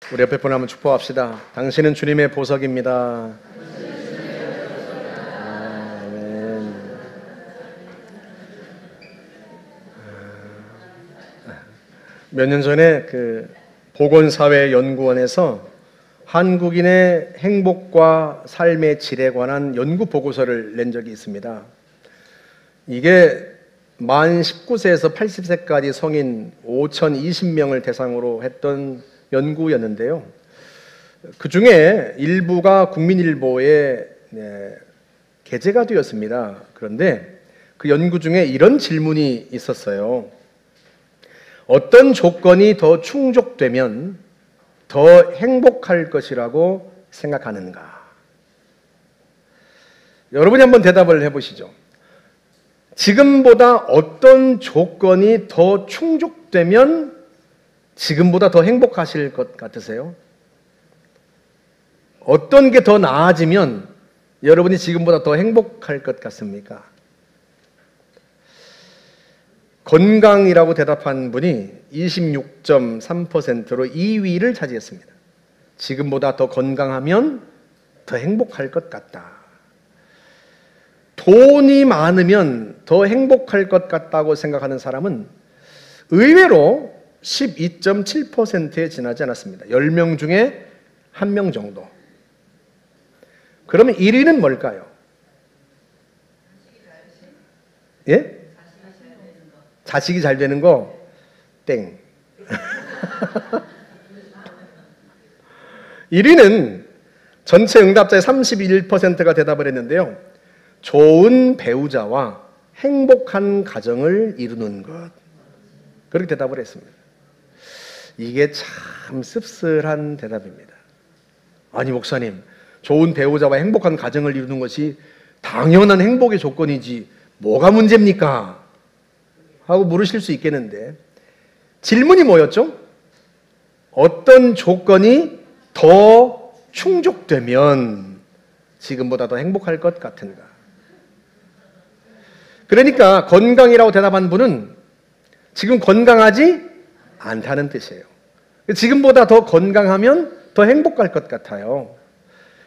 우리 옆에 분 한번 축복합시다. 당신은 주님의 보석입니다. 아멘. 몇 년 전에 그 보건사회연구원에서 한국인의 행복과 삶의 질에 관한 연구 보고서를 낸 적이 있습니다. 이게 만 19세에서 80세까지 성인 5,020명을 대상으로 했던 연구였는데요. 그 중에 일부가 국민일보에 게재가 되었습니다. 그런데 그 연구 중에 이런 질문이 있었어요. 어떤 조건이 더 충족되면 더 행복할 것이라고 생각하는가? 여러분이 한번 대답을 해보시죠. 지금보다 어떤 조건이 더 충족되면 지금보다 더 행복하실 것 같으세요? 어떤 게 더 나아지면 여러분이 지금보다 더 행복할 것 같습니까? 건강이라고 대답한 분이 26.3%로 2위를 차지했습니다. 지금보다 더 건강하면 더 행복할 것 같다. 돈이 많으면 더 행복할 것 같다고 생각하는 사람은 의외로 12.7%에 지나지 않았습니다. 10명 중에 1명 정도. 그러면 1위는 뭘까요? 예? 자식이 잘 되는 거? 땡. 1위는 전체 응답자의 31%가 대답을 했는데요. 좋은 배우자와 행복한 가정을 이루는 것. 그렇게 대답을 했습니다. 이게 참 씁쓸한 대답입니다. 아니 목사님, 좋은 배우자와 행복한 가정을 이루는 것이 당연한 행복의 조건이지 뭐가 문제입니까? 하고 물으실 수 있겠는데 질문이 뭐였죠? 어떤 조건이 더 충족되면 지금보다 더 행복할 것 같은가? 그러니까 건강이라고 대답한 분은 지금 건강하지 않다는 뜻이에요. 지금보다 더 건강하면 더 행복할 것 같아요.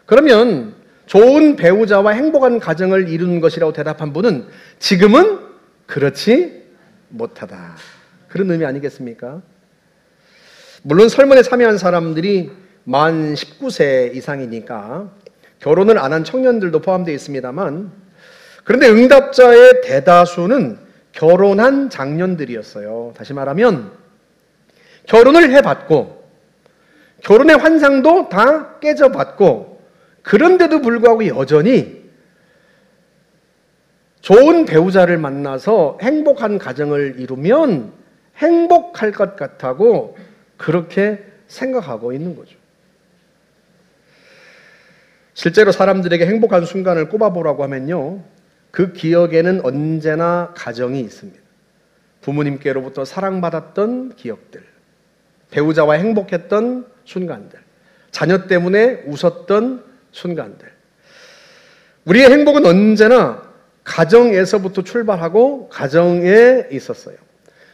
그러면 좋은 배우자와 행복한 가정을 이루는 것이라고 대답한 분은 지금은 그렇지 못하다. 그런 의미 아니겠습니까? 물론 설문에 참여한 사람들이 만 19세 이상이니까 결혼을 안 한 청년들도 포함되어 있습니다만, 그런데 응답자의 대다수는 결혼한 장년들이었어요. 다시 말하면 결혼을 해봤고 결혼의 환상도 다 깨져봤고 그런데도 불구하고 여전히 좋은 배우자를 만나서 행복한 가정을 이루면 행복할 것 같다고 그렇게 생각하고 있는 거죠. 실제로 사람들에게 행복한 순간을 꼽아보라고 하면요, 그 기억에는 언제나 가정이 있습니다. 부모님께로부터 사랑받았던 기억들, 배우자와 행복했던 순간들, 자녀 때문에 웃었던 순간들. 우리의 행복은 언제나 가정에서부터 출발하고 가정에 있었어요.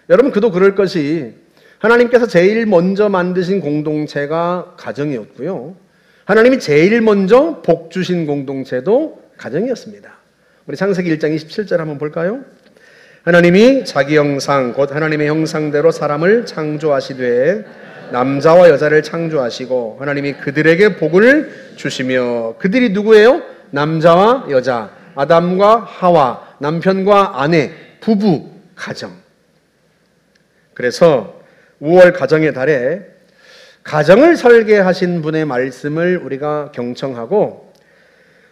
여러분, 그도 그럴 것이 하나님께서 제일 먼저 만드신 공동체가 가정이었고요, 하나님이 제일 먼저 복 주신 공동체도 가정이었습니다. 우리 창세기 1장 27절 한번 볼까요? 하나님이 자기 형상 곧 하나님의 형상대로 사람을 창조하시되 남자와 여자를 창조하시고 하나님이 그들에게 복을 주시며, 그들이 누구예요? 남자와 여자, 아담과 하와, 남편과 아내, 부부, 가정. 그래서 5월 가정의 달에 가정을 설계하신 분의 말씀을 우리가 경청하고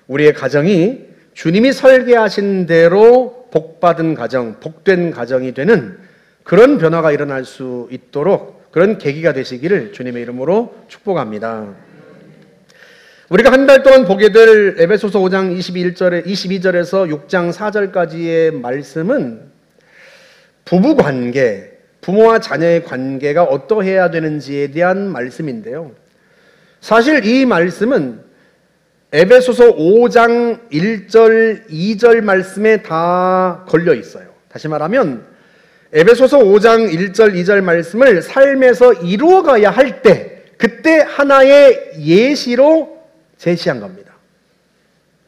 우리의 가정이 주님이 설계하신 대로 복받은 가정, 복된 가정이 되는 그런 변화가 일어날 수 있도록 그런 계기가 되시기를 주님의 이름으로 축복합니다. 우리가 한 달 동안 보게 될 에베소서 5장 22절에서 6장 4절까지의 말씀은 부부관계, 부모와 자녀의 관계가 어떠해야 되는지에 대한 말씀인데요. 사실 이 말씀은 에베소서 5장 1절, 2절 말씀에 다 걸려 있어요. 다시 말하면 에베소서 5장 1절, 2절 말씀을 삶에서 이루어가야 할 때 그때 하나의 예시로 제시한 겁니다.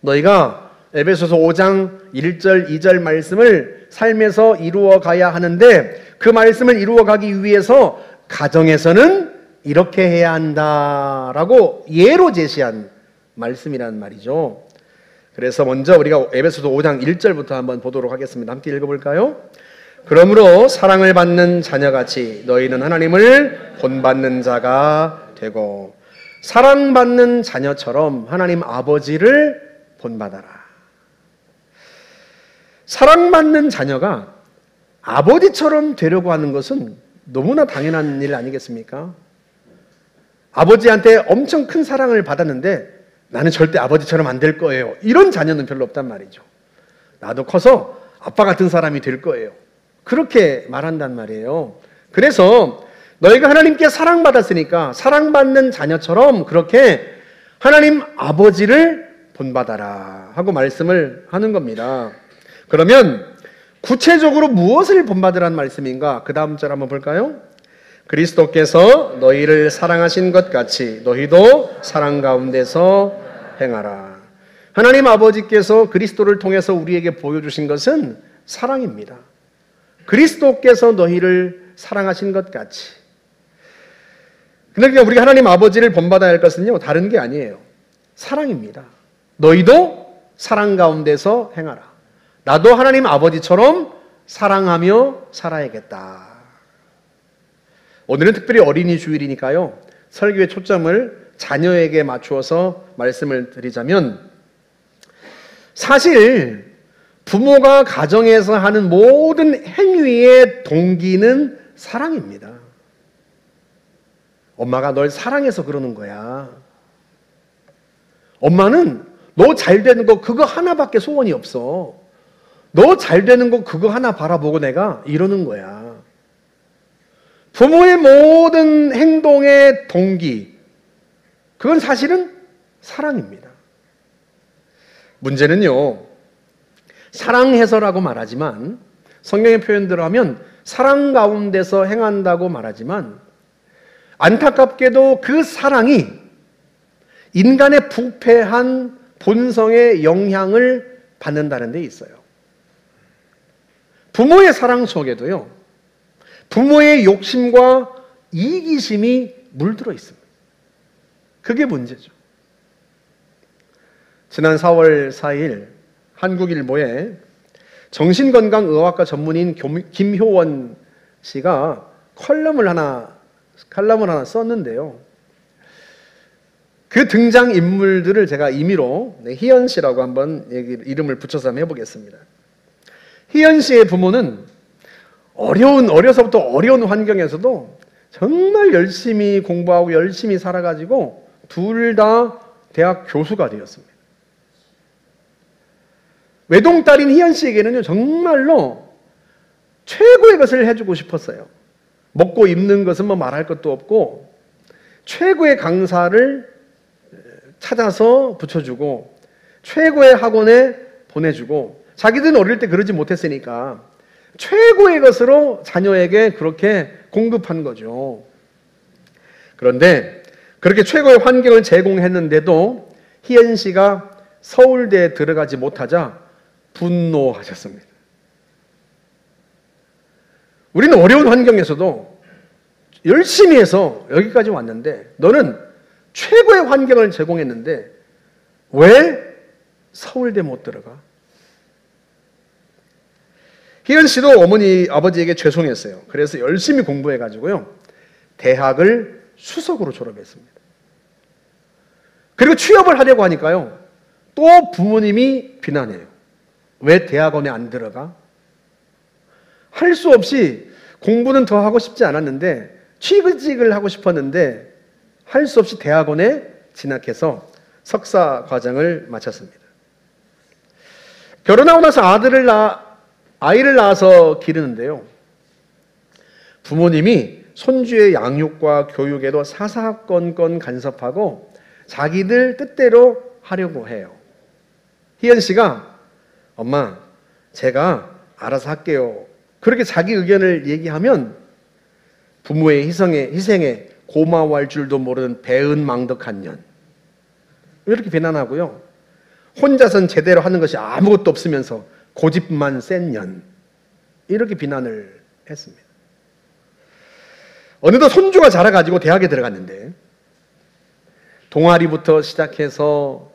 너희가 에베소서 5장 1절 2절 말씀을 삶에서 이루어 가야 하는데 그 말씀을 이루어 가기 위해서 가정에서는 이렇게 해야 한다라고 예로 제시한 말씀이란 말이죠. 그래서 먼저 우리가 에베소서 5장 1절부터 한번 보도록 하겠습니다. 함께 읽어볼까요? 그러므로 사랑을 받는 자녀같이 너희는 하나님을 본받는 자가 되고 사랑받는 자녀처럼 하나님 아버지를 본받아라. 사랑받는 자녀가 아버지처럼 되려고 하는 것은 너무나 당연한 일 아니겠습니까? 아버지한테 엄청 큰 사랑을 받았는데 나는 절대 아버지처럼 안 될 거예요. 이런 자녀는 별로 없단 말이죠. 나도 커서 아빠 같은 사람이 될 거예요. 그렇게 말한단 말이에요. 그래서 너희가 하나님께 사랑받았으니까 사랑받는 자녀처럼 그렇게 하나님 아버지를 본받아라 하고 말씀을 하는 겁니다. 그러면 구체적으로 무엇을 본받으라는 말씀인가? 그 다음 절 한번 볼까요? 그리스도께서 너희를 사랑하신 것 같이 너희도 사랑 가운데서 행하라. 하나님 아버지께서 그리스도를 통해서 우리에게 보여주신 것은 사랑입니다. 그리스도께서 너희를 사랑하신 것 같이. 그러니까 우리가 하나님 아버지를 본받아야 할 것은요, 다른 게 아니에요. 사랑입니다. 너희도 사랑 가운데서 행하라. 나도 하나님 아버지처럼 사랑하며 살아야겠다. 오늘은 특별히 어린이 주일이니까요, 설교의 초점을 자녀에게 맞추어서 말씀을 드리자면, 사실 부모가 가정에서 하는 모든 행위의 동기는 사랑입니다. 엄마가 널 사랑해서 그러는 거야. 엄마는 너 잘 되는 거 그거 하나밖에 소원이 없어. 너 잘 되는 거 그거 하나 바라보고 내가 이러는 거야. 부모의 모든 행동의 동기, 그건 사실은 사랑입니다. 문제는요, 사랑해서라고 말하지만, 성경의 표현대로 하면 사랑 가운데서 행한다고 말하지만, 안타깝게도 그 사랑이 인간의 부패한 본성의 영향을 받는다는 데 있어요. 부모의 사랑 속에도요, 부모의 욕심과 이기심이 물들어 있습니다. 그게 문제죠. 지난 4월 4일 한국일보에 정신건강의학과 전문인 김효원 씨가 칼럼을 하나 썼는데요. 그 등장인물들을 제가 임의로 희연 씨라고 한번 이름을 붙여서 한번 해보겠습니다. 희연 씨의 부모는 어려서부터 어려운 환경에서도 정말 열심히 공부하고 열심히 살아가지고 둘 다 대학 교수가 되었습니다. 외동딸인 희연 씨에게는요, 정말로 최고의 것을 해주고 싶었어요. 먹고 입는 것은 뭐 말할 것도 없고 최고의 강사를 찾아서 붙여주고 최고의 학원에 보내주고, 자기들은 어릴 때 그러지 못했으니까 최고의 것으로 자녀에게 그렇게 공급한 거죠. 그런데 그렇게 최고의 환경을 제공했는데도 희연 씨가 서울대에 들어가지 못하자 분노하셨습니다. 우리는 어려운 환경에서도 열심히 해서 여기까지 왔는데 너는 최고의 환경을 제공했는데 왜 서울대 못 들어가? 희연 씨도 어머니, 아버지에게 죄송했어요. 그래서 열심히 공부해가지고요, 대학을 수석으로 졸업했습니다. 그리고 취업을 하려고 하니까요, 또 부모님이 비난해요. 왜 대학원에 안 들어가? 할 수 없이 공부는 더 하고 싶지 않았는데 취직을 하고 싶었는데 할 수 없이 대학원에 진학해서 석사 과정을 마쳤습니다. 결혼하고 나서 아이를 낳아서 기르는데요, 부모님이 손주의 양육과 교육에도 사사건건 간섭하고 자기들 뜻대로 하려고 해요. 희연 씨가 엄마, 제가 알아서 할게요, 그렇게 자기 의견을 얘기하면 부모의 희생에 고마워할 줄도 모르는 배은망덕한 년. 이렇게 비난하고요. 혼자선 제대로 하는 것이 아무것도 없으면서 고집만 센 년. 이렇게 비난을 했습니다. 어느덧 손주가 자라가지고 대학에 들어갔는데 동아리부터 시작해서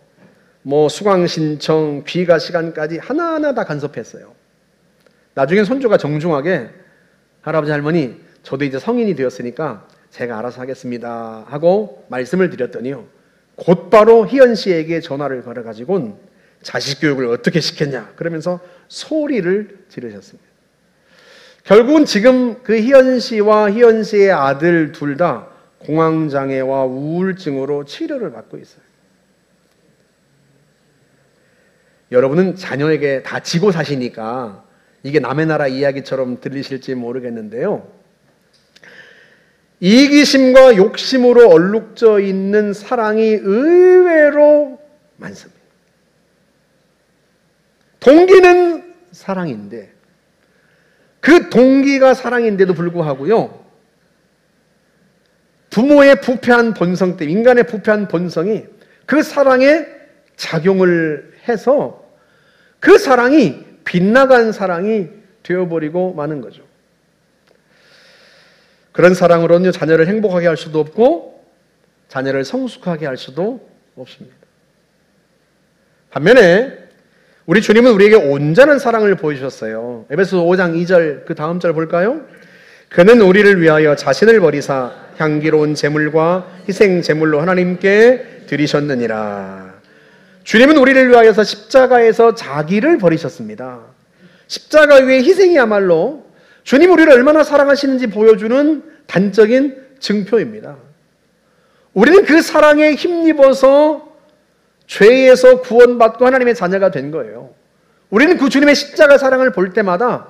수강 신청, 귀가 시간까지 하나하나 다 간섭했어요. 나중엔 손주가 정중하게 할아버지 할머니 저도 이제 성인이 되었으니까 제가 알아서 하겠습니다 하고 말씀을 드렸더니요, 곧바로 희연 씨에게 전화를 걸어가지고는 자식 교육을 어떻게 시켰냐 그러면서 소리를 지르셨습니다. 결국은 지금 그 희연 씨와 희연 씨의 아들 둘 다 공황장애와 우울증으로 치료를 받고 있어요. 여러분은 자녀에게 다 지고 사시니까 이게 남의 나라 이야기처럼 들리실지 모르겠는데요, 이기심과 욕심으로 얼룩져 있는 사랑이 의외로 많습니다. 동기는 사랑인데, 그 동기가 사랑인데도 불구하고요, 부모의 부패한 본성 때문에, 인간의 부패한 본성이 그 사랑에 작용을 해서 그 사랑이 빗나간 사랑이 되어버리고 마는 거죠. 그런 사랑으로는 자녀를 행복하게 할 수도 없고 자녀를 성숙하게 할 수도 없습니다. 반면에 우리 주님은 우리에게 온전한 사랑을 보여주셨어요. 에베소서 5장 2절 그 다음 절 볼까요? 그는 우리를 위하여 자신을 버리사 향기로운 제물과 희생 제물로 하나님께 드리셨느니라. 주님은 우리를 위하여서 십자가에서 자기를 버리셨습니다. 십자가 위의 희생이야말로 주님 우리를 얼마나 사랑하시는지 보여주는 단적인 증표입니다. 우리는 그 사랑에 힘입어서 죄에서 구원받고 하나님의 자녀가 된 거예요. 우리는 그 주님의 십자가 사랑을 볼 때마다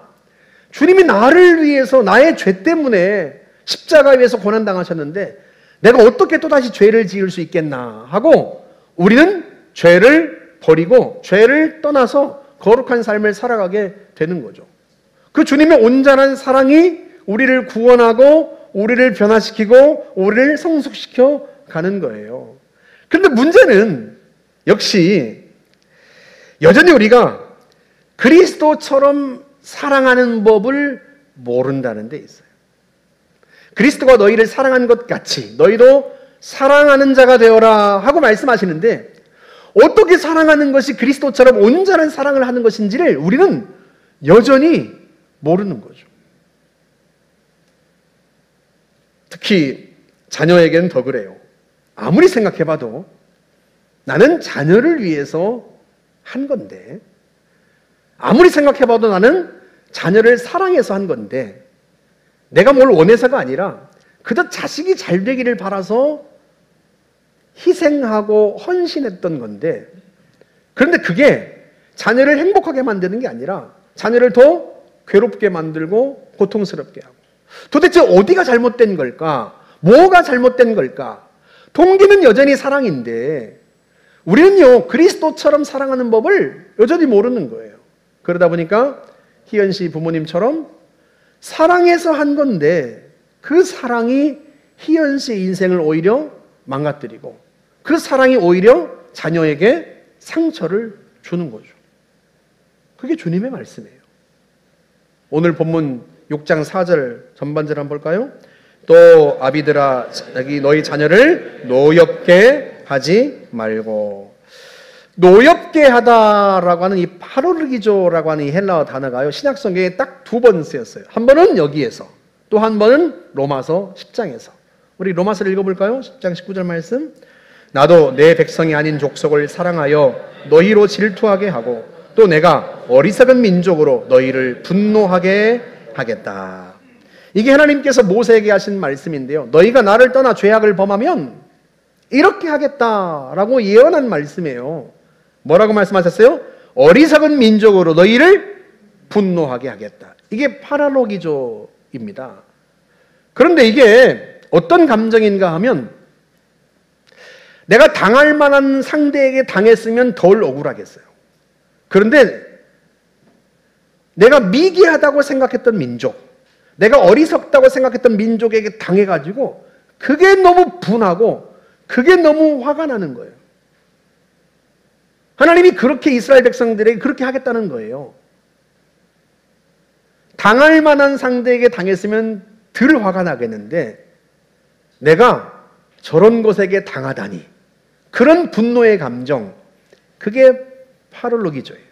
주님이 나를 위해서 나의 죄 때문에 십자가 위에서 고난당하셨는데 내가 어떻게 또다시 죄를 지을 수 있겠나 하고 우리는 죄를 버리고 죄를 떠나서 거룩한 삶을 살아가게 되는 거죠. 그 주님의 온전한 사랑이 우리를 구원하고 우리를 변화시키고 우리를 성숙시켜 가는 거예요. 그런데 문제는 역시 여전히 우리가 그리스도처럼 사랑하는 법을 모른다는 데 있어요. 그리스도가 너희를 사랑한 것 같이 너희도 사랑하는 자가 되어라 하고 말씀하시는데 어떻게 사랑하는 것이 그리스도처럼 온전한 사랑을 하는 것인지를 우리는 여전히 모르는 거죠. 특히 자녀에게는 더 그래요. 아무리 생각해봐도 나는 자녀를 위해서 한 건데, 아무리 생각해봐도 나는 자녀를 사랑해서 한 건데, 내가 뭘 원해서가 아니라 그저 자식이 잘 되기를 바라서 희생하고 헌신했던 건데, 그런데 그게 자녀를 행복하게 만드는 게 아니라 자녀를 더 괴롭게 만들고 고통스럽게 하고, 도대체 어디가 잘못된 걸까? 뭐가 잘못된 걸까? 동기는 여전히 사랑인데 우리는요 그리스도처럼 사랑하는 법을 여전히 모르는 거예요. 그러다 보니까 희연 씨 부모님처럼 사랑해서 한 건데 그 사랑이 희연 씨의 인생을 오히려 망가뜨리고 그 사랑이 오히려 자녀에게 상처를 주는 거죠. 그게 주님의 말씀이에요. 오늘 본문 6장 4절 전반절 한번 볼까요? 또 아비들아 너희 자녀를 노엽게 하지 말고. 노엽게 하다라고 하는 이 파로르기조라고 하는 이 헬라어 단어가요 신약 성경에 딱 두 번 쓰였어요. 한 번은 여기에서, 또 한 번은 로마서 10장에서. 우리 로마서를 읽어볼까요? 10장 19절 말씀. 나도 내 백성이 아닌 족속을 사랑하여 너희로 질투하게 하고 또 내가 어리석은 민족으로 너희를 분노하게 하겠다. 이게 하나님께서 모세에게 하신 말씀인데요, 너희가 나를 떠나 죄악을 범하면 이렇게 하겠다라고 예언한 말씀이에요. 뭐라고 말씀하셨어요? 어리석은 민족으로 너희를 분노하게 하겠다. 이게 파라로기조입니다. 그런데 이게 어떤 감정인가 하면 내가 당할 만한 상대에게 당했으면 덜 억울하겠어요. 그런데 내가 미개하다고 생각했던 민족, 내가 어리석다고 생각했던 민족에게 당해가지고 그게 너무 분하고 그게 너무 화가 나는 거예요. 하나님이 그렇게 이스라엘 백성들에게 그렇게 하겠다는 거예요. 당할 만한 상대에게 당했으면 덜 화가 나겠는데 내가 저런 것에게 당하다니, 그런 분노의 감정, 그게 파롤로기조예요.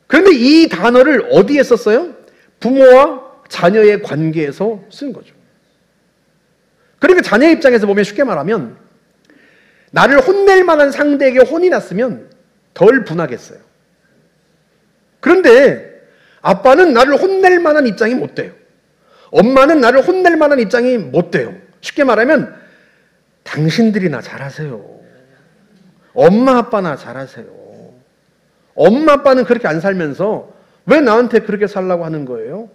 그런데 이 단어를 어디에 썼어요? 부모와 자녀의 관계에서 쓴 거죠. 그러니까 자녀 입장에서 보면 쉽게 말하면 나를 혼낼 만한 상대에게 혼이 났으면 덜 분하겠어요. 그런데 아빠는 나를 혼낼 만한 입장이 못 돼요. 엄마는 나를 혼낼 만한 입장이 못 돼요. 쉽게 말하면 당신들이나 잘하세요. 엄마 아빠나 잘하세요. 엄마 아빠는 그렇게 안 살면서 왜 나한테 그렇게 살라고 하는 거예요?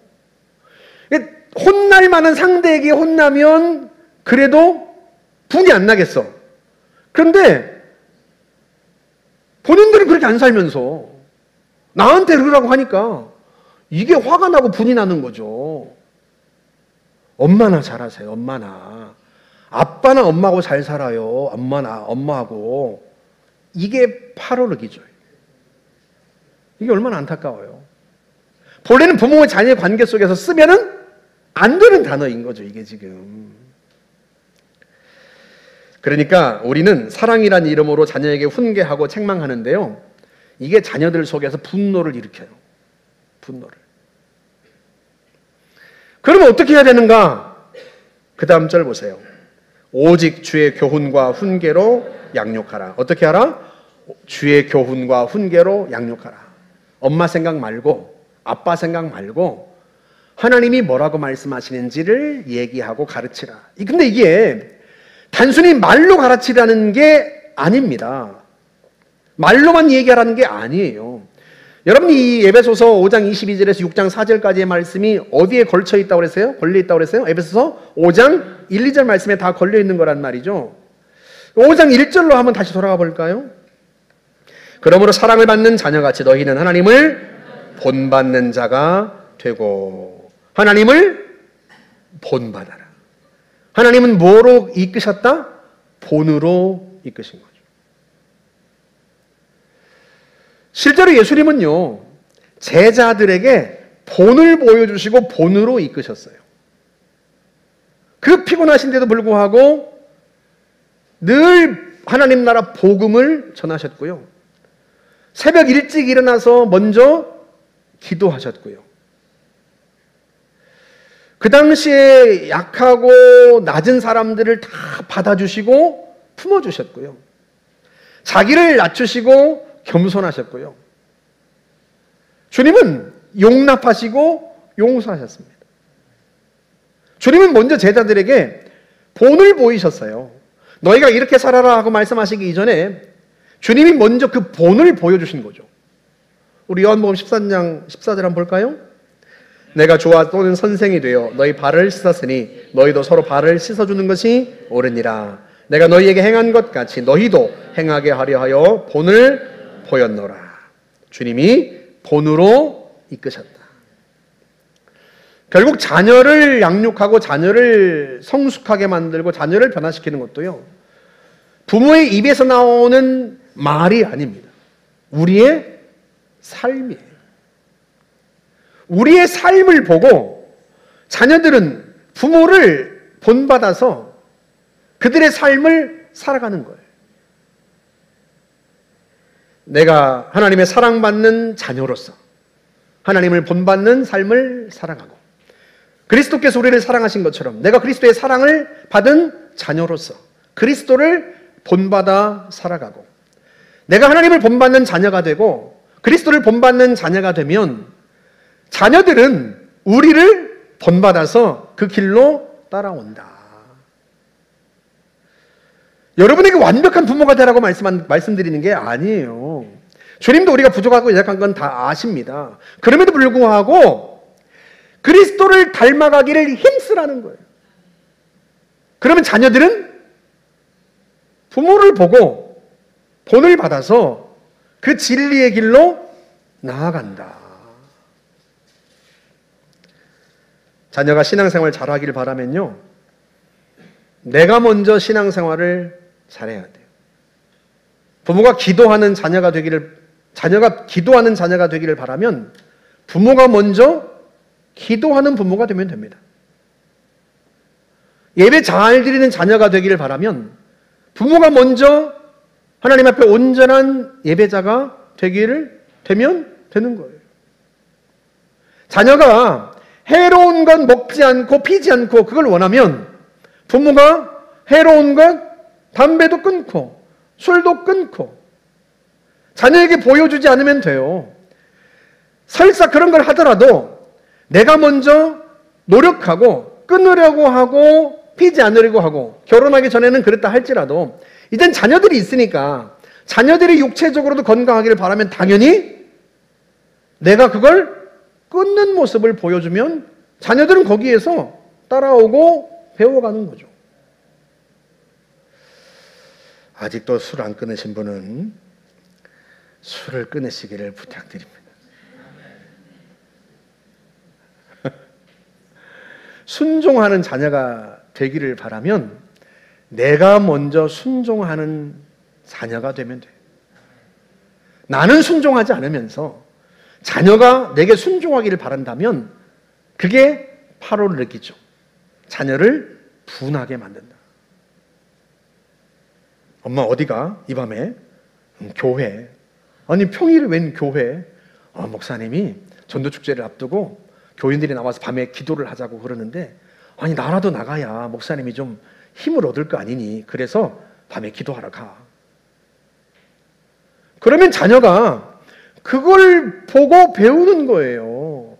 혼날 만한 상대에게 혼나면 그래도 분이 안 나겠어. 그런데 본인들은 그렇게 안 살면서 나한테 그러라고 하니까 이게 화가 나고 분이 나는 거죠. 엄마나 잘하세요. 엄마나. 아빠나 엄마하고 잘 살아요. 엄마하고. 이게 파롤로기죠. 이게 얼마나 안타까워요. 본래는 부모와 자녀의 관계 속에서 쓰면은 안 되는 단어인 거죠, 이게 지금. 그러니까 우리는 사랑이란 이름으로 자녀에게 훈계하고 책망하는데요. 이게 자녀들 속에서 분노를 일으켜요. 분노를. 그러면 어떻게 해야 되는가? 그 다음 절 보세요. 오직 주의 교훈과 훈계로 양육하라. 어떻게 하라? 주의 교훈과 훈계로 양육하라. 엄마 생각 말고, 아빠 생각 말고 하나님이 뭐라고 말씀하시는지를 얘기하고 가르치라. 근데 이게 단순히 말로 가르치라는 게 아닙니다. 말로만 얘기하라는 게 아니에요. 여러분이 이 에베소서 5장 22절에서 6장 4절까지의 말씀이 어디에 걸쳐 있다고 그랬어요? 걸려 있다고 그랬어요? 에베소서 5장 1, 2절 말씀에 다 걸려 있는 거란 말이죠. 5장 1절로 한번 다시 돌아가 볼까요? 그러므로 사랑을 받는 자녀같이 너희는 하나님을 본받는 자가 되고. 하나님을 본받아라. 하나님은 뭐로 이끄셨다? 본으로 이끄신 거죠. 실제로 예수님은요, 제자들에게 본을 보여주시고 본으로 이끄셨어요. 그 피곤하신데도 불구하고 늘 하나님 나라 복음을 전하셨고요. 새벽 일찍 일어나서 먼저 기도하셨고요. 그 당시에 약하고 낮은 사람들을 다 받아주시고 품어주셨고요. 자기를 낮추시고 겸손하셨고요. 주님은 용납하시고 용서하셨습니다. 주님은 먼저 제자들에게 본을 보이셨어요. 너희가 이렇게 살아라 하고 말씀하시기 이전에 주님이 먼저 그 본을 보여주신 거죠. 우리 요한복음 14장 14절 한번 볼까요? 내가 주와 또는 선생이 되어 너희 발을 씻었으니 너희도 서로 발을 씻어주는 것이 옳으니라. 내가 너희에게 행한 것 같이 너희도 행하게 하려 하여 본을 보였노라. 주님이 본으로 이끄셨다. 결국 자녀를 양육하고 자녀를 성숙하게 만들고 자녀를 변화시키는 것도요, 부모의 입에서 나오는 말이 아닙니다. 우리의 삶이에요. 우리의 삶을 보고 자녀들은 부모를 본받아서 그들의 삶을 살아가는 거예요. 내가 하나님의 사랑받는 자녀로서 하나님을 본받는 삶을 살아가고, 그리스도께서 우리를 사랑하신 것처럼 내가 그리스도의 사랑을 받은 자녀로서 그리스도를 본받아 살아가고, 내가 하나님을 본받는 자녀가 되고 그리스도를 본받는 자녀가 되면 자녀들은 우리를 본받아서 그 길로 따라온다. 여러분에게 완벽한 부모가 되라고 말씀드리는 게 아니에요. 주님도 우리가 부족하고 연약한 건 다 아십니다. 그럼에도 불구하고 그리스도를 닮아가기를 힘쓰라는 거예요. 그러면 자녀들은 부모를 보고 본을 받아서 그 진리의 길로 나아간다. 자녀가 신앙생활 잘하기를 바라면요, 내가 먼저 신앙생활을 잘해야 돼요. 부모가 기도하는 자녀가 기도하는 자녀가 되기를 바라면 부모가 먼저 기도하는 부모가 되면 됩니다. 예배 잘 드리는 자녀가 되기를 바라면 부모가 먼저 하나님 앞에 온전한 예배자가 되면 되는 거예요. 자녀가 해로운 것 먹지 않고 피지 않고 그걸 원하면 부모가 해로운 것, 담배도 끊고 술도 끊고 자녀에게 보여주지 않으면 돼요. 설사 그런 걸 하더라도 내가 먼저 노력하고 끊으려고 하고 피지 않으려고 하고 결혼하기 전에는 그랬다 할지라도 이젠 자녀들이 있으니까 자녀들이 육체적으로도 건강하기를 바라면 당연히 내가 그걸 끊는 모습을 보여주면 자녀들은 거기에서 따라오고 배워가는 거죠. 아직도 술 안 끊으신 분은 술을 끊으시기를 부탁드립니다. 순종하는 자녀가 되기를 바라면 내가 먼저 순종하는 자녀가 되면 돼요. 나는 순종하지 않으면서 자녀가 내게 순종하기를 바란다면 그게 8호를 느끼죠. 자녀를 분하게 만든다. 엄마 어디가? 이 밤에? 교회. 아니 평일에 웬 교회? 목사님이 전도축제를 앞두고 교인들이 나와서 밤에 기도를 하자고 그러는데 아니 나라도 나가야 목사님이 좀 힘을 얻을 거 아니니 그래서 밤에 기도하러 가. 그러면 자녀가 그걸 보고 배우는 거예요.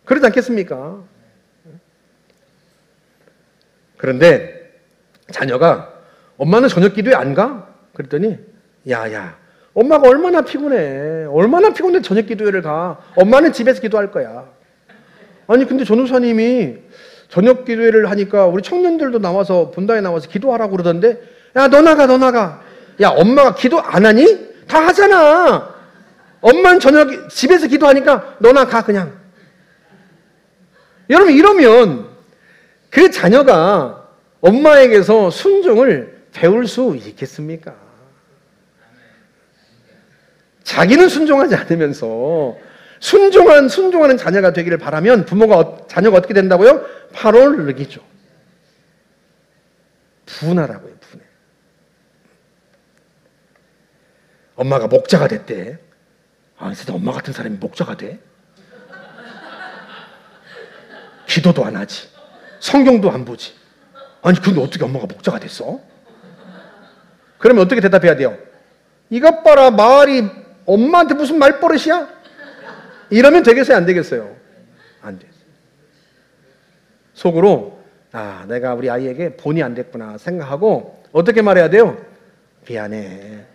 그러지 않겠습니까? 그런데 자녀가 엄마는 저녁 기도에 안 가? 그랬더니 야야 엄마가 얼마나 피곤해. 얼마나 피곤해 저녁 기도회를 가. 엄마는 집에서 기도할 거야. 아니 근데 전우사님이 저녁 기도회를 하니까 우리 청년들도 나와서 본당에 나와서 기도하라고 그러던데 야 너 나가. 야 엄마가 기도 안 하니? 다 하잖아. 엄마는 저녁 집에서 기도하니까 너나 가 그냥. 여러분 이러면 그 자녀가 엄마에게서 순종을 배울 수 있겠습니까? 자기는 순종하지 않으면서 순종하는 자녀가 되기를 바라면 자녀가 어떻게 된다고요? 8호를 느끼죠. 분하라고요, 분해. 엄마가 목자가 됐대. 진짜 엄마 같은 사람이 목자가 돼? 기도도 안 하지. 성경도 안 보지. 아니 근데 어떻게 엄마가 목자가 됐어? 그러면 어떻게 대답해야 돼요? 이것 봐라 말이 엄마한테 무슨 말버릇이야? 이러면 되겠어요? 안 되겠어요? 안 돼요. 속으로 내가 우리 아이에게 본이 안 됐구나 생각하고 어떻게 말해야 돼요? 미안해.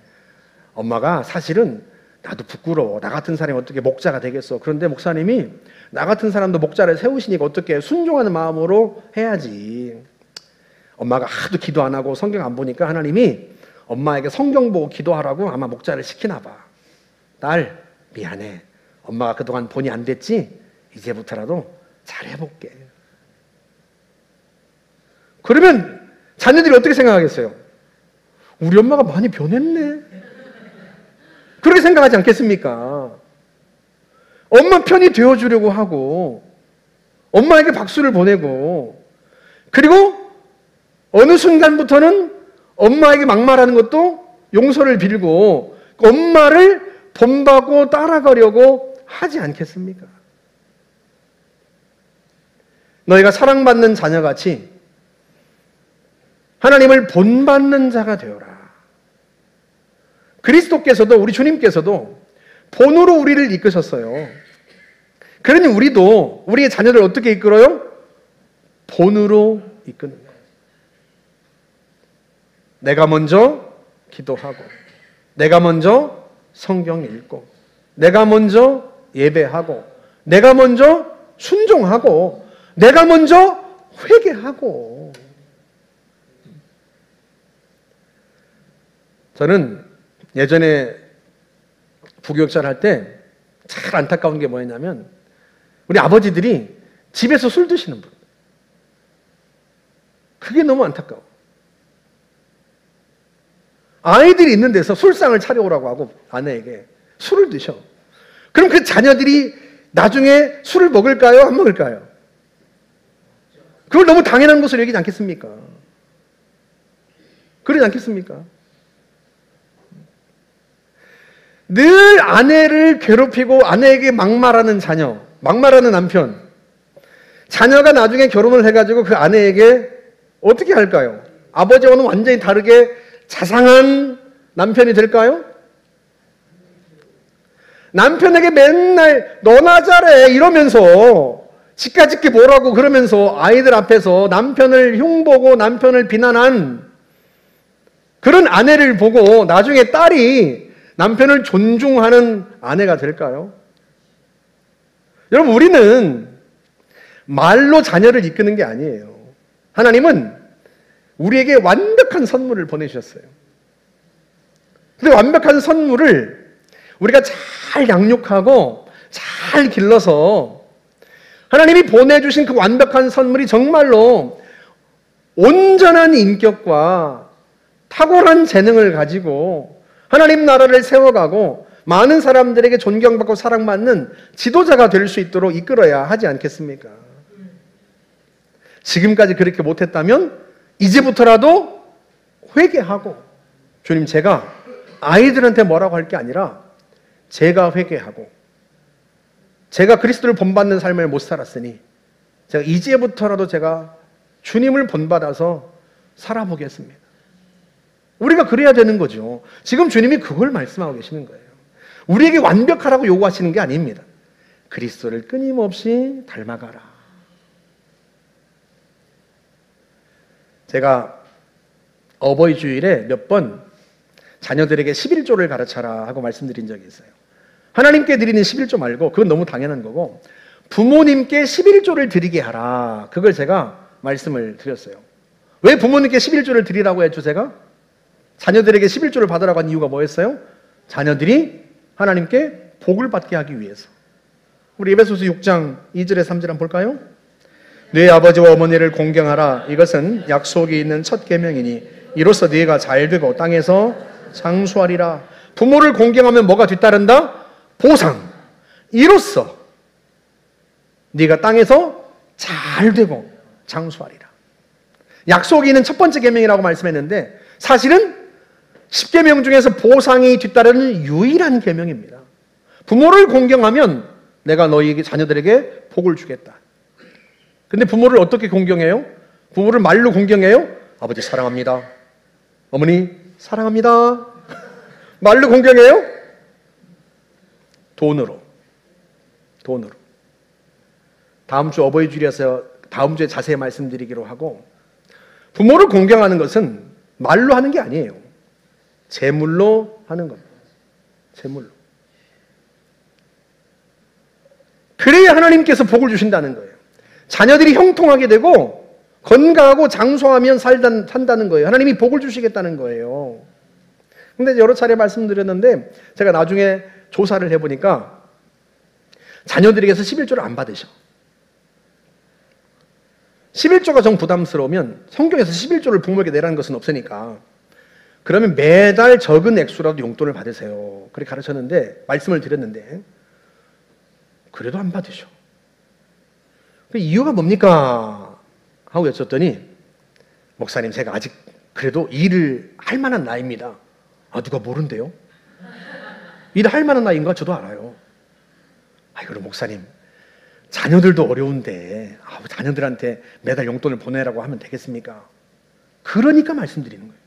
엄마가 사실은 나도 부끄러워. 나 같은 사람이 어떻게 목자가 되겠어. 그런데 목사님이 나 같은 사람도 목자를 세우시니까 어떻게 순종하는 마음으로 해야지. 엄마가 하도 기도 안 하고 성경 안 보니까 하나님이 엄마에게 성경 보고 기도하라고 아마 목자를 시키나 봐. 딸 미안해. 엄마가 그동안 본이 안 됐지? 이제부터라도 잘해볼게. 그러면 자녀들이 어떻게 생각하겠어요? 우리 엄마가 많이 변했네. 그렇게 생각하지 않겠습니까? 엄마 편이 되어주려고 하고 엄마에게 박수를 보내고 그리고 어느 순간부터는 엄마에게 막말하는 것도 용서를 빌고 엄마를 본받고 따라가려고 하지 않겠습니까? 너희가 사랑받는 자녀같이 하나님을 본받는 자가 되어라. 그리스도께서도 우리 주님께서도 본으로 우리를 이끄셨어요. 그러니 우리도 우리의 자녀를 어떻게 이끌어요? 본으로 이끄는 거예요. 내가 먼저 기도하고 내가 먼저 성경 읽고 내가 먼저 예배하고 내가 먼저 순종하고 내가 먼저 회개하고. 저는 예전에 부교육자를 할 때 참 안타까운 게 뭐였냐면 우리 아버지들이 집에서 술 드시는 분. 그게 너무 안타까워. 아이들이 있는 데서 술상을 차려오라고 하고 아내에게 술을 드셔. 그럼 그 자녀들이 나중에 술을 먹을까요? 안 먹을까요? 그걸 너무 당연한 것으로 여기지 않겠습니까? 그러지 않겠습니까? 늘 아내를 괴롭히고 아내에게 막말하는 자녀, 막말하는 남편. 자녀가 나중에 결혼을 해가지고 그 아내에게 어떻게 할까요? 아버지와는 완전히 다르게 자상한 남편이 될까요? 남편에게 맨날 너나 잘해 이러면서 지까짓게 뭐라고 그러면서 아이들 앞에서 남편을 흉보고 남편을 비난한 그런 아내를 보고 나중에 딸이 남편을 존중하는 아내가 될까요? 여러분, 우리는 말로 자녀를 이끄는 게 아니에요. 하나님은 우리에게 완벽한 선물을 보내주셨어요. 근데 완벽한 선물을 우리가 잘 양육하고 잘 길러서 하나님이 보내주신 그 완벽한 선물이 정말로 온전한 인격과 탁월한 재능을 가지고 하나님 나라를 세워가고 많은 사람들에게 존경받고 사랑받는 지도자가 될 수 있도록 이끌어야 하지 않겠습니까? 지금까지 그렇게 못했다면 이제부터라도 회개하고, 주님, 제가 아이들한테 뭐라고 할 게 아니라 제가 회개하고, 제가 그리스도를 본받는 삶을 못 살았으니 제가 이제부터라도 제가 주님을 본받아서 살아보겠습니다. 우리가 그래야 되는 거죠. 지금 주님이 그걸 말씀하고 계시는 거예요. 우리에게 완벽하라고 요구하시는 게 아닙니다. 그리스도를 끊임없이 닮아가라. 제가 어버이 주일에 몇 번 자녀들에게 11조를 가르쳐라 하고 말씀드린 적이 있어요. 하나님께 드리는 11조 말고, 그건 너무 당연한 거고, 부모님께 11조를 드리게 하라. 그걸 제가 말씀을 드렸어요. 왜 부모님께 11조를 드리라고 했죠, 제가? 자녀들에게 11조를 받으라고 한 이유가 뭐였어요? 자녀들이 하나님께 복을 받게 하기 위해서. 우리 에베소서 6장 2절에 3절 한번 볼까요? 네 아버지와 어머니를 공경하라. 이것은 약속이 있는 첫 계명이니 이로써 네가 잘되고 땅에서 장수하리라. 부모를 공경하면 뭐가 뒤따른다? 보상. 이로써 네가 땅에서 잘되고 장수하리라. 약속이 있는 첫 번째 계명이라고 말씀했는데 사실은 10계명 중에서 보상이 뒤따르는 유일한 계명입니다. 부모를 공경하면 내가 너희 자녀들에게 복을 주겠다. 근데 부모를 어떻게 공경해요? 부모를 말로 공경해요? 아버지 사랑합니다. 어머니 사랑합니다. 말로 공경해요? 돈으로. 다음 주 어버이 주일에서 다음 주에 자세히 말씀드리기로 하고, 부모를 공경하는 것은 말로 하는 게 아니에요. 재물로 하는 겁니다. 재물로. 그래야 하나님께서 복을 주신다는 거예요. 자녀들이 형통하게 되고 건강하고 장수하면 산다는 거예요. 하나님이 복을 주시겠다는 거예요. 근데 여러 차례 말씀드렸는데 제가 나중에 조사를 해보니까 자녀들에게서 11조를 안 받으셔. 11조가 정 부담스러우면 성경에서 11조를 부모에게 내라는 것은 없으니까 그러면 매달 적은 액수라도 용돈을 받으세요. 그렇게 가르쳤는데, 말씀을 드렸는데 그래도 안 받으셔. 그 이유가 뭡니까? 하고 여쭸더니, 목사님 제가 아직 그래도 일을 할 만한 나이입니다. 아, 누가 모른대요? 일을 할 만한 나이인가? 저도 알아요. 그럼 목사님 자녀들도 어려운데 자녀들한테 매달 용돈을 보내라고 하면 되겠습니까? 그러니까 말씀드리는 거예요.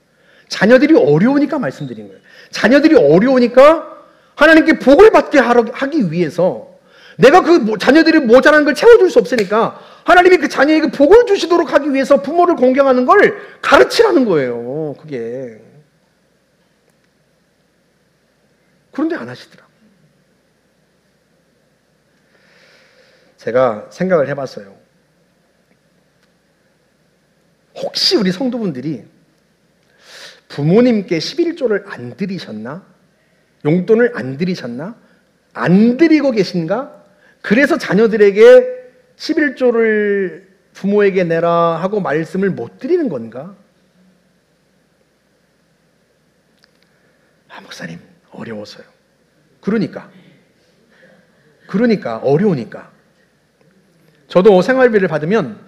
자녀들이 어려우니까 말씀드린 거예요. 자녀들이 어려우니까 하나님께 복을 받게 하기 위해서, 내가 그 자녀들이 모자란 걸 채워줄 수 없으니까 하나님이 그 자녀에게 복을 주시도록 하기 위해서 부모를 공경하는 걸 가르치라는 거예요. 그게. 그런데 안 하시더라. 제가 생각을 해봤어요. 혹시 우리 성도분들이 부모님께 11조를 안 드리셨나? 용돈을 안 드리셨나? 안 드리고 계신가? 그래서 자녀들에게 11조를 부모에게 내라 하고 말씀을 못 드리는 건가? 목사님 어려워서요. 그러니까 어려우니까. 저도 생활비를 받으면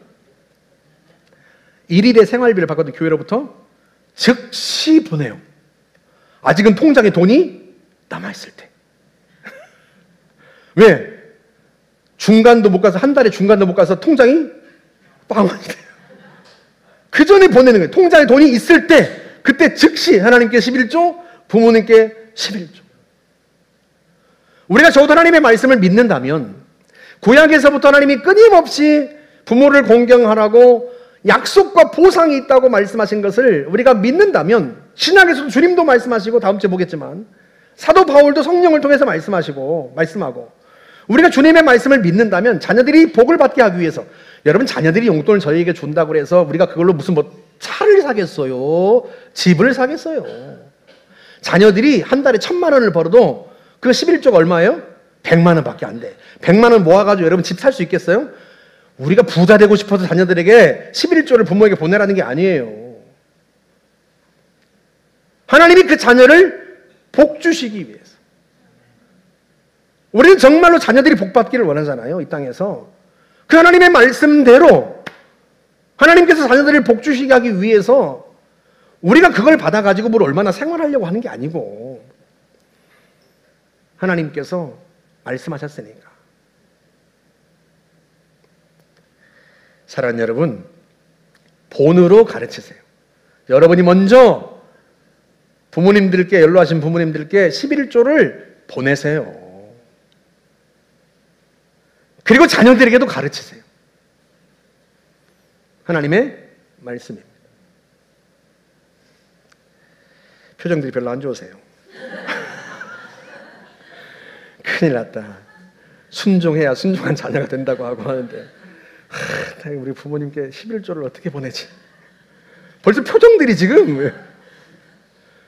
일일의 생활비를 받거든. 교회로부터 즉시 보내요. 아직은 통장에 돈이 남아있을 때. 왜? 중간도 못 가서, 한 달에 중간도 못 가서 통장이 빵원이 돼요. 그 전에 보내는 거예요. 통장에 돈이 있을 때, 그때 즉시 하나님께 11조, 부모님께 11조. 우리가 적어도 하나님의 말씀을 믿는다면, 구약에서부터 하나님이 끊임없이 부모를 공경하라고 약속과 보상이 있다고 말씀하신 것을 우리가 믿는다면, 신약에서도 주님도 말씀하시고, 다음 주에 보겠지만, 사도 바울도 성령을 통해서 말씀하고, 우리가 주님의 말씀을 믿는다면 자녀들이 복을 받게 하기 위해서, 여러분 자녀들이 용돈을 저희에게 준다고 해서 우리가 그걸로 무슨 차를 사겠어요? 집을 사겠어요? 자녀들이 한 달에 1,000만 원을 벌어도 그 11조가 얼마예요? 100만 원밖에 안 돼. 100만 원 모아가지고 여러분 집 살 수 있겠어요? 우리가 부자 되고 싶어서 자녀들에게 11조를 부모에게 보내라는 게 아니에요. 하나님이 그 자녀를 복 주시기 위해서. 우리는 정말로 자녀들이 복 받기를 원하잖아요. 이 땅에서. 그 하나님의 말씀대로 하나님께서 자녀들을 복 주시게 하기 위해서 우리가 그걸 받아가지고 뭘 얼마나 생활하려고 하는 게 아니고, 하나님께서 말씀하셨으니까. 사랑하는 여러분, 본으로 가르치세요. 여러분이 먼저 부모님들께, 연로하신 부모님들께 11조를 보내세요. 그리고 자녀들에게도 가르치세요. 하나님의 말씀입니다. 표정들이 별로 안 좋으세요. 큰일 났다. 순종해야 순종한 자녀가 된다고 하고 하는데, 우리 부모님께 11조를 어떻게 보내지? 벌써 표정들이 지금.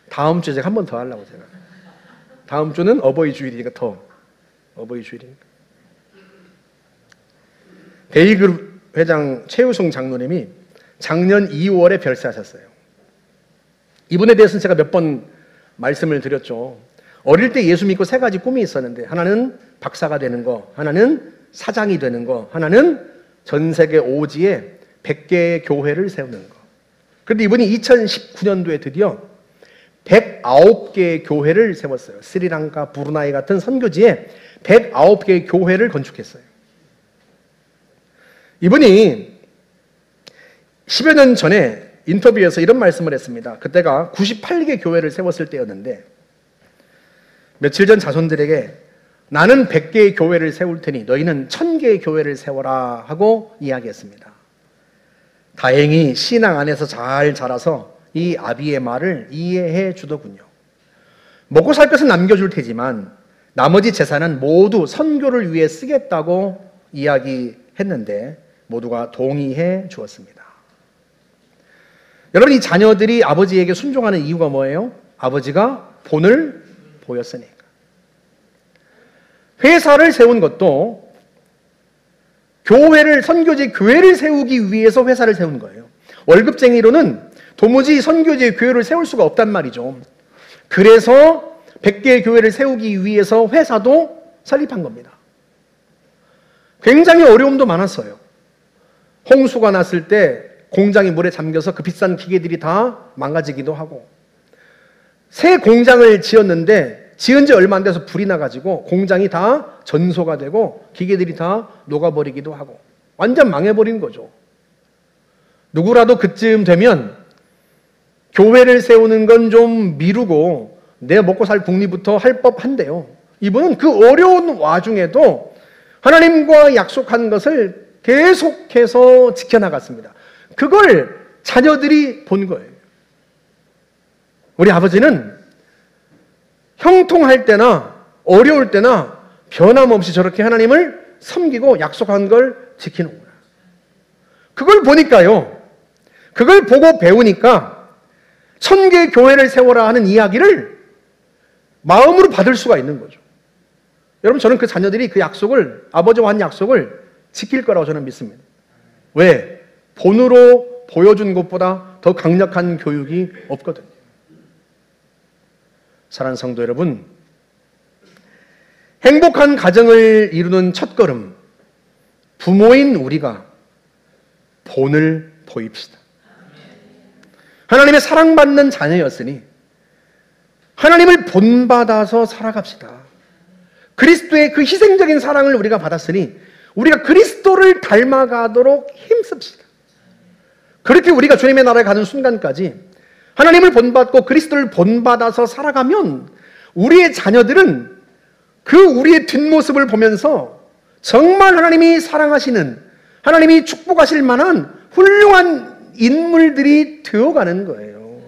다음 주에 제가 한 번 더 하려고. 제가 다음 주는 어버이 주일이니까 어버이 주일이니까. 베이글 회장 최우성 장로님이 작년 2월에 별세하셨어요. 이분에 대해서는 제가 몇 번 말씀을 드렸죠. 어릴 때 예수 믿고 3가지 꿈이 있었는데, 하나는 박사가 되는 거, 하나는 사장이 되는 거, 하나는 전 세계 오지에 100개의 교회를 세우는 거. 그런데 이분이 2019년도에 드디어 109개의 교회를 세웠어요. 스리랑카, 브루나이 같은 선교지에 109개의 교회를 건축했어요. 이분이 10여 년 전에 인터뷰에서 이런 말씀을 했습니다. 그때가 98개 교회를 세웠을 때였는데, 며칠 전 자손들에게 나는 100개의 교회를 세울 테니 너희는 1000개의 교회를 세워라 하고 이야기했습니다. 다행히 신앙 안에서 잘 자라서 이 아비의 말을 이해해 주더군요. 먹고 살 것은 남겨줄 테지만 나머지 재산은 모두 선교를 위해 쓰겠다고 이야기했는데 모두가 동의해 주었습니다. 여러분, 이 자녀들이 아버지에게 순종하는 이유가 뭐예요? 아버지가 본을 보였으니까. 회사를 세운 것도 선교지 교회를 세우기 위해서 회사를 세운 거예요. 월급쟁이로는 도무지 선교지 교회를 세울 수가 없단 말이죠. 그래서 100개의 교회를 세우기 위해서 회사도 설립한 겁니다. 굉장히 어려움도 많았어요. 홍수가 났을 때 공장이 물에 잠겨서 그 비싼 기계들이 다 망가지기도 하고, 새 공장을 지었는데 지은 지 얼마 안 돼서 불이 나가지고 공장이 다 전소가 되고 기계들이 다 녹아버리기도 하고 완전 망해버린 거죠. 누구라도 그쯤 되면 교회를 세우는 건 좀 미루고 내 먹고 살 궁리부터 할 법한데요. 이분은 그 어려운 와중에도 하나님과 약속한 것을 계속해서 지켜나갔습니다. 그걸 자녀들이 본 거예요. 우리 아버지는 형통할 때나 어려울 때나 변함없이 저렇게 하나님을 섬기고 약속한 걸 지키는구나. 그걸 보니까요, 그걸 보고 배우니까 1000개의 교회를 세워라 하는 이야기를 마음으로 받을 수가 있는 거죠. 여러분, 저는 그 자녀들이 그 약속을, 아버지와 한 약속을 지킬 거라고 저는 믿습니다. 왜? 본으로 보여준 것보다 더 강력한 교육이 없거든요. 사랑하는 성도 여러분, 행복한 가정을 이루는 첫걸음, 부모인 우리가 본을 보입시다. 하나님의 사랑받는 자녀였으니 하나님을 본받아서 살아갑시다. 그리스도의 그 희생적인 사랑을 우리가 받았으니 우리가 그리스도를 닮아가도록 힘씁시다. 그렇게 우리가 주님의 나라에 가는 순간까지 하나님을 본받고 그리스도를 본받아서 살아가면 우리의 자녀들은 그 우리의 뒷모습을 보면서 정말 하나님이 사랑하시는, 하나님이 축복하실 만한 훌륭한 인물들이 되어가는 거예요.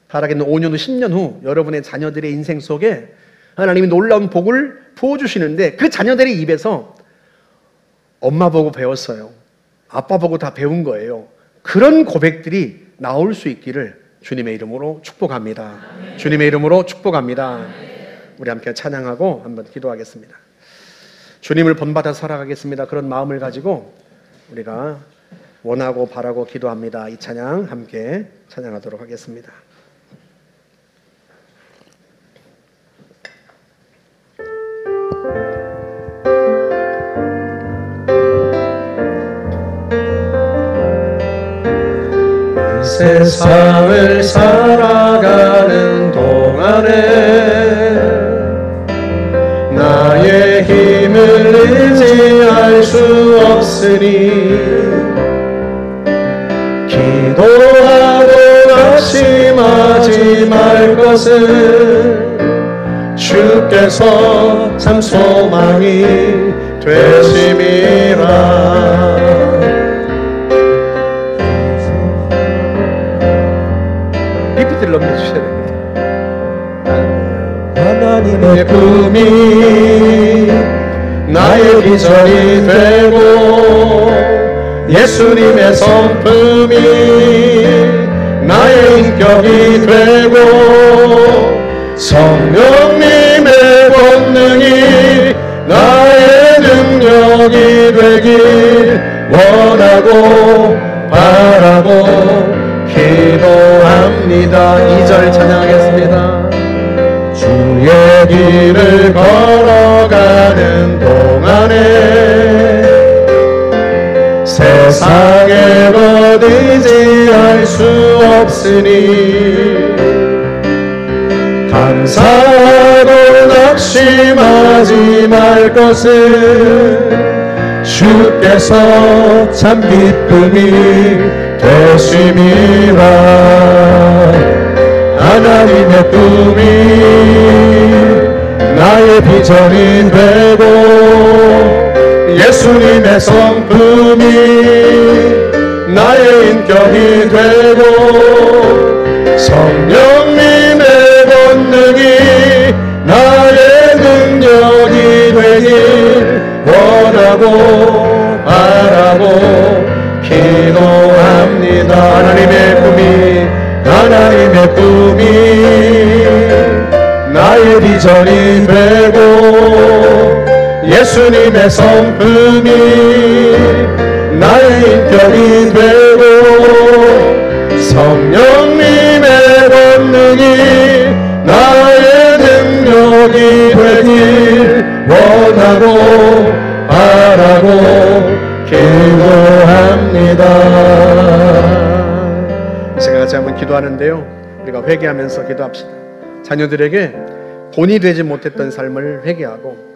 바라기는 5년 후, 10년 후 여러분의 자녀들의 인생 속에 하나님이 놀라운 복을 부어주시는데 그 자녀들의 입에서 엄마 보고 배웠어요, 아빠 보고 다 배운 거예요, 그런 고백들이 나올 수 있기를 주님의 이름으로 축복합니다. 주님의 이름으로 축복합니다. 우리 함께 찬양하고 한번 기도하겠습니다. 주님을 본받아 살아가겠습니다. 그런 마음을 가지고 우리가 원하고 바라고 기도합니다. 이 찬양 함께 찬양하도록 하겠습니다. 세상을 살아가는 동안에 나의 힘을 의지할 수 없으니 기도하고 낙심하지 말 것은 주께서 참 소망이 되심이라. 리피트를 넘겨주셔야 됩니다. 하나님의 꿈이 나의 비전이 되고 예수님의 성품이 나의 인격이 되고 성령님의 권능이 나의 능력이 되길 원하고 바라고 기도합니다. 2절 찬양하겠습니다. 주의 길을 걸어가는 동안에 세상에 것 의지할 수 없으니 감사하고 낙심하지 말 것은 주께서 참 기쁨이 되심이라. 하나님의 꿈이 나의 비전이 되고 예수님의 성품이 나의 인격이 되고 성령님의 권능이 나의 능력이 되길 원하고 바라고 기도합니다. 하나님의 꿈이 나의 비전이 되고 예수님의 성품이 나의 인격이 되고 성령님의 권능이 나의 능력이 되길 원하고 바라고 기도합니다. 이 시간 같이 한번 기도하는데요, 우리가 회개하면서 기도합시다. 자녀들에게 본이 되지 못했던 삶을 회개하고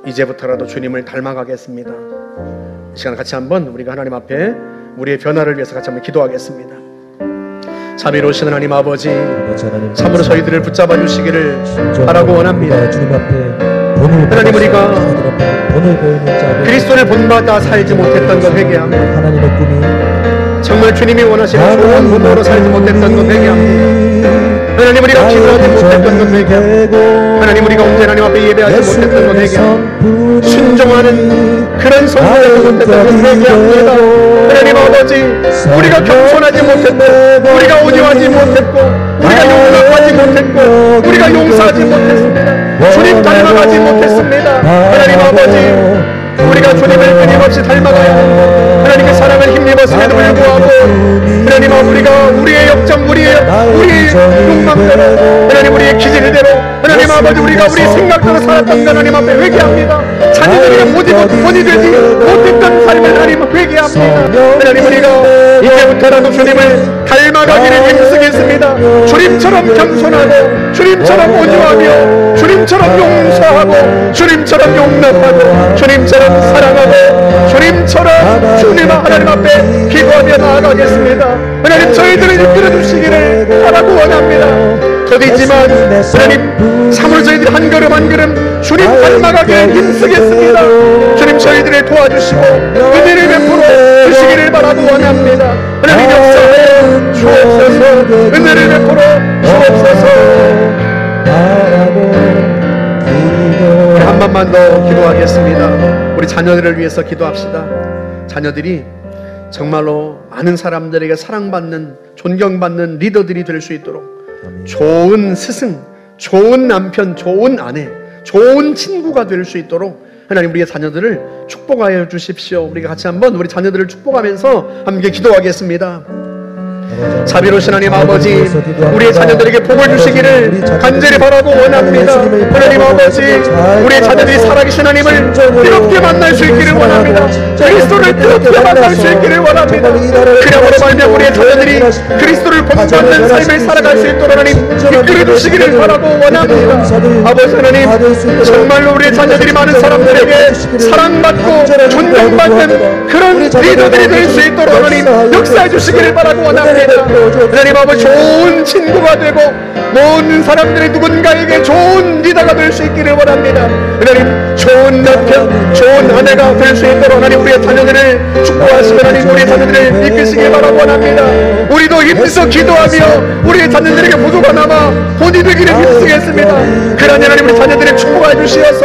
이제부터라도 주님을 닮아가겠습니다. 이 시간 같이 한번 우리가 하나님 앞에 우리의 변화를 위해서 같이 한번 기도하겠습니다. 자비로우신 하나님 아버지, 참으로 저희들을 붙잡아 주시기를 바라고 원합니다. 하나님, 우리가 그리스도를 본받아 살지 못했던 것 회개하며 정말 주님이 원하시는 좋은 부모로 살지 못했던 것 회개합니다. 하나님, 우리가 기도하지 못했던 것 회개합니다. 하나님, 우리가 언제나 하나님 앞에 예배하지 못했던 것 회개합니다. 순종하는 그런 성도를 못했던 것 회개합니다. 하나님 아버지, 우리가 겸손하지 못했고, 우리가 온유하지 못했고, 우리가 용납하지 못했고, 우리가 용서하지 못했습니다. 주님 닮아가지 못했습니다. 하나님 아버지, 우리가 주님을 끊임없이 닮아가야 합니다. 하나님의 사랑을 힘입었음에도 불구하고 하나님 우리가 우리의 역정, 우리의 욕망대로 하나님 우리의 기질대로 하나님 아버지 우리가 우리의 생각대로 살았던 것 하나님 앞에 회개합니다. 자녀들에게 본이 되지 못했던 삶을 하나님 회개합니다. 하나님 우리가 이제부터라도 주님을 닮아가기를 힘쓰겠습니다. 주님처럼 겸손하고 주님처럼 온유하며 주님처럼 용서하고 주님처럼 용납하고 주님처럼 사랑하고 주님처럼 주님 하나님 앞에 기도하며 나아가겠습니다. 하나님 저희들을 이끌어 주시기를 바라고 원합니다. 더디지만 하나님 참으로 저희들이 한 걸음 한 걸음 주님 닮아가기를 힘쓰겠습니다. 주님 저희들을 도와주시고 은혜를 베풀어 주시기를 바라고 원합니다. 하나님 역사에 주옵소서. 은혜를 베풀어 주옵소서. 우리 한 번만 더 기도하겠습니다. 우리 자녀들을 위해서 기도합시다. 자녀들이 정말로 많은 사람들에게 사랑받는 존경받는 리더들이 될 수 있도록 좋은 스승, 좋은 남편, 좋은 아내, 좋은 친구가 될 수 있도록 하나님 우리의 자녀들을 축복하여 주십시오. 우리가 같이 한번 우리 자녀들을 축복하면서 함께 기도하겠습니다. 자비로우신 하나님 아버지, 우리의 자녀들에게 복을 주시기를 간절히 바라고 원합니다. 하나님 아버지, 우리의 자녀들이 살아계신 하나님을 뜨겁게 만날 수 있기를 원합니다. 그리스도를 뜨겁게 만날 수 있기를 원합니다. 그야말로 말미암아 우리의 자녀들이 그리스도를 본받는 삶을 살아갈 수 있도록 하나님 이끌어 주시기를 바라고 원합니다. 아버지 하나님, 정말로 우리의 자녀들이 많은 사람들에게 사랑받고 존경받는 그런 리더들이 될 수 있도록 하나님 역사해 주시기를 바라고 원합니다. 하나님 아버지, 좋은 친구가 되고 모든 사람들이 누군가에게 좋은 리더가 될 수 있기를 원합니다. 하나님, 좋은 남편, 좋은 아내가 될 수 있도록 하나님 우리의 자녀들을 축복하시고 하나님 우리의 자녀들을 이끄시길 바라고 원합니다. 우리도 힘써 기도하며 우리의 자녀들에게 보조가 남아 본이 되기를 힘쓰겠습니다. 그러니 하나님 우리 자녀들을 축복해 주시어서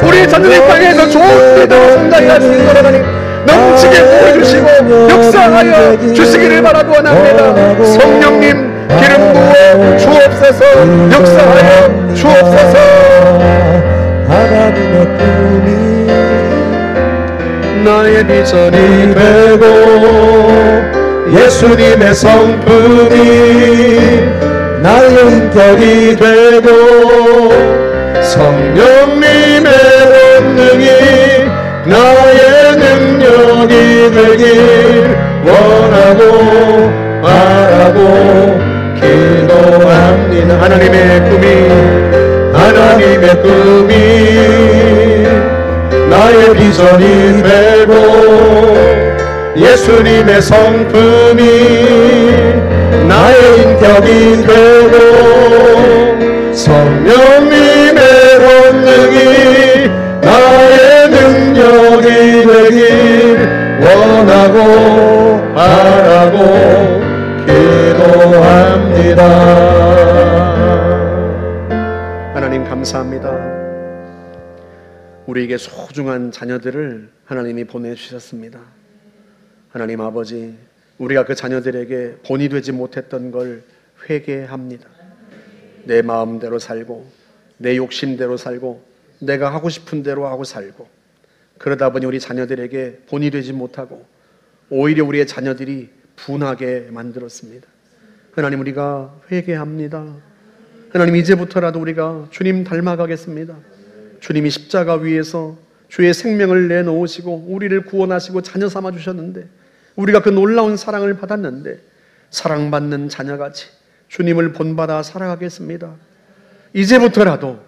우리의 자녀들 향해서 좋은 리더로 성장할 수 있도록 하나님 넘치게 보여주시고 역사하여 주시기를 바라고 원합니다. 성령님 기름 부어 주옵소서. 역사하여 주옵소서. 하나님의 꿈이 나의 비전이 되고 예수님의 성품이 나의 인격이 되고 성령님의 본능이 나의 능력이 되길 원하고 바라고 기도합니다. 하나님의 꿈이 나의 비전이 되고 예수님의 성품이 나의 인격이 되고 성령님의 본능이 나의 능력이 되길 원하고 바라고 기도합니다. 하나님 감사합니다. 우리에게 소중한 자녀들을 하나님이 보내주셨습니다. 하나님 아버지, 우리가 그 자녀들에게 본이 되지 못했던 걸 회개합니다. 내 마음대로 살고 내 욕심대로 살고 내가 하고 싶은 대로 하고 살고 그러다 보니 우리 자녀들에게 본이 되지 못하고 오히려 우리의 자녀들이 분하게 만들었습니다. 하나님 우리가 회개합니다. 하나님 이제부터라도 우리가 주님 닮아가겠습니다. 주님이 십자가 위에서 주의 생명을 내놓으시고 우리를 구원하시고 자녀 삼아 주셨는데 우리가 그 놀라운 사랑을 받았는데 사랑받는 자녀같이 주님을 본받아 살아가겠습니다. 이제부터라도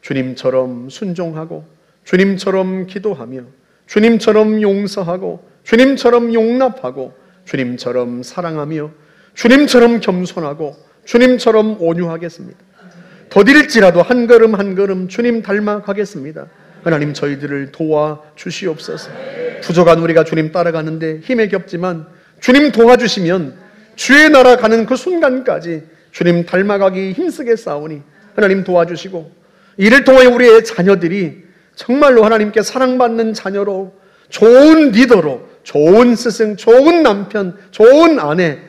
주님처럼 순종하고 주님처럼 기도하며 주님처럼 용서하고 주님처럼 용납하고 주님처럼 사랑하며 주님처럼 겸손하고 주님처럼 온유하겠습니다. 더딜지라도 한 걸음 한 걸음 주님 닮아가겠습니다. 하나님 저희들을 도와주시옵소서. 부족한 우리가 주님 따라가는데 힘에 겹지만 주님 도와주시면 주의 나라 가는 그 순간까지 주님 닮아가기 힘쓰겠사오니 하나님 도와주시고 이를 통하여 우리의 자녀들이 정말로 하나님께 사랑받는 자녀로 좋은 리더로 좋은 스승, 좋은 남편, 좋은 아내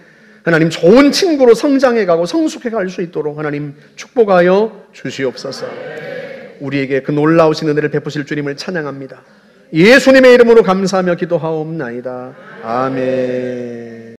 하나님 좋은 친구로 성장해가고 성숙해갈 수 있도록 하나님 축복하여 주시옵소서. 우리에게 그 놀라우신 은혜를 베푸실 주님을 찬양합니다. 예수님의 이름으로 감사하며 기도하옵나이다. 아멘.